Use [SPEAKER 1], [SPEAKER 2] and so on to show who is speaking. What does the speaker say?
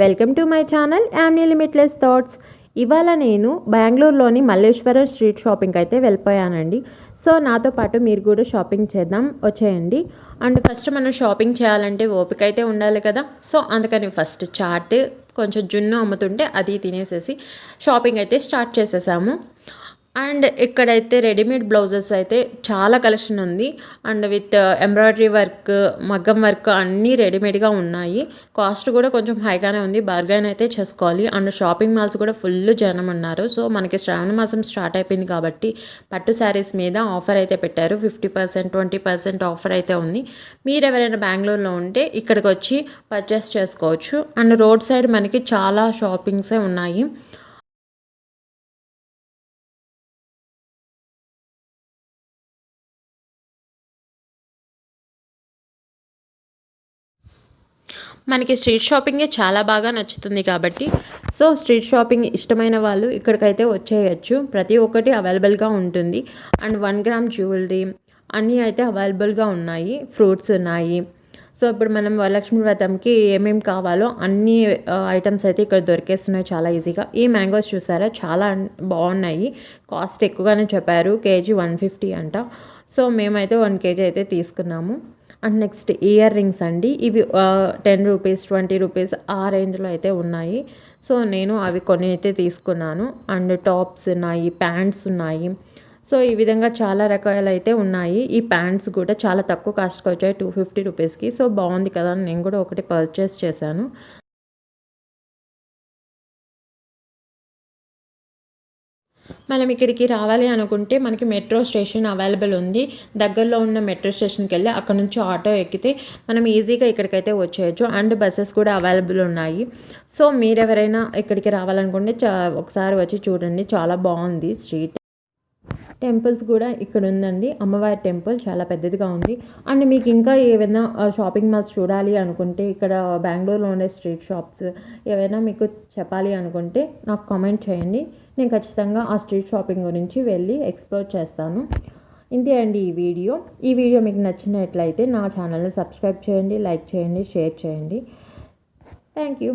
[SPEAKER 1] Welcome to my channel యామ్నీ limitless thoughts. ఇవాళ నేను బెంగళూరులోని మల్లేశ్వరం స్ట్రీట్ షాపింగ్కి అయితే వెళ్ళిపోయానండి. సో నాతో పాటు మీరు కూడా షాపింగ్ చేద్దాం వచ్చేయండి. అండ్ ఫస్ట్ మనం షాపింగ్ చేయాలంటే ఓపిక అయితే ఉండాలి కదా. సో అందుకని ఫస్ట్ చాట్ కొంచెం జున్ను అమ్ముతుంటే అది తినేసేసి షాపింగ్ అయితే స్టార్ట్ చేసేసాము. అండ్ ఇక్కడైతే రెడీమేడ్ బ్లౌజెస్ అయితే చాలా కలెక్షన్ ఉంది. అండ్ విత్ ఎంబ్రాయిడరీ వర్క్, మగ్గం వర్క్ అన్నీ రెడీమేడ్గా ఉన్నాయి. కాస్ట్ కూడా కొంచెం హైగానే ఉంది, బార్గైన్ అయితే చేసుకోవాలి. అండ్ షాపింగ్ మాల్స్ కూడా ఫుల్ జనం ఉన్నారు. సో మనకి శ్రావణ మాసం స్టార్ట్ అయిపోయింది కాబట్టి పట్టు శారీస్ మీద ఆఫర్ అయితే పెట్టారు. 50%, 20% ఆఫర్ అయితే ఉంది. మీరు ఎవరైనా బెంగళూరులో ఉంటే ఇక్కడికి వచ్చి పర్చేస్ చేసుకోవచ్చు. అండ్ రోడ్ సైడ్ మనకి చాలా షాపింగ్సే ఉన్నాయి. మనకి స్ట్రీట్ షాపింగే చాలా బాగా నచ్చుతుంది కాబట్టి సో స్ట్రీట్ షాపింగ్ ఇష్టమైన వాళ్ళు ఇక్కడికైతే వచ్చేయచ్చు. ప్రతి ఒక్కటి అవైలబుల్గా ఉంటుంది. అండ్ 1 గ్రామ్ జ్యువెలరీ అన్నీ అయితే అవైలబుల్గా ఉన్నాయి. ఫ్రూట్స్ ఉన్నాయి. సో ఇప్పుడు మనం వరలక్ష్మి వ్రతంకి ఏమేమి కావాలో అన్ని ఐటమ్స్ అయితే ఇక్కడ దొరికేస్తున్నాయి చాలా ఈజీగా. ఈ మ్యాంగోస్ చూసారా, చాలా బాగున్నాయి. కాస్ట్ ఎక్కువగానే చెప్పారు, కేజీ 150 అంట. సో మేమైతే 1 కేజీ అయితే తీసుకున్నాము. అండ్ నెక్స్ట్ ఇయర్ రింగ్స్ అండి. ఇవి 10 రూపీస్, 20 రూపీస్ ఆ రేంజ్లో అయితే ఉన్నాయి. సో నేను అవి కొన్ని అయితే తీసుకున్నాను. అండ్ టాప్స్ ఉన్నాయి, ప్యాంట్స్ ఉన్నాయి. సో ఈ విధంగా చాలా రకాలు అయితే ఉన్నాయి. ఈ ప్యాంట్స్ కూడా చాలా తక్కువ కాస్ట్కి వచ్చాయి, 250 రూపీస్కి. సో బాగుంది కదా, నేను కూడా ఒకటి పర్చేస్ చేశాను. మనం ఇక్కడికి రావాలి అనుకుంటే మనకి మెట్రో స్టేషన్ అవైలబుల్ ఉంది. దగ్గరలో ఉన్న మెట్రో స్టేషన్కి వెళ్ళి అక్కడ నుంచి ఆటో ఎక్కితే మనం ఈజీగా ఇక్కడికైతే వచ్చేయచ్చు. అండ్ బస్సెస్ కూడా అవైలబుల్ ఉన్నాయి. సో మీరు ఎవరైనా ఇక్కడికి రావాలనుకుంటే ఒకసారి వచ్చి చూడండి, చాలా బాగుంది స్ట్రీట్. టెంపుల్స్ కూడా ఇక్కడ ఉందండి. అమ్మవారి టెంపుల్ చాలా పెద్దదిగా ఉంది. అండ్ మీకు ఇంకా ఏమైనా షాపింగ్ మాల్స్ చూడాలి అనుకుంటే, ఇక్కడ బెంగళూరులో ఉండే స్ట్రీట్ షాప్స్ ఏవైనా మీకు చెప్పాలి అనుకుంటే నాకు కామెంట్ చేయండి. నేను ఖచ్చితంగా ఆ స్ట్రీట్ షాపింగ్ గురించి వెళ్ళి ఎక్స్ప్లోర్ చేస్తాను. ఇంతే అండి ఈ వీడియో మీకు నచ్చినట్లయితే నా ఛానల్ని సబ్స్క్రైబ్ చేయండి, లైక్ చేయండి, షేర్ చేయండి. Thank you.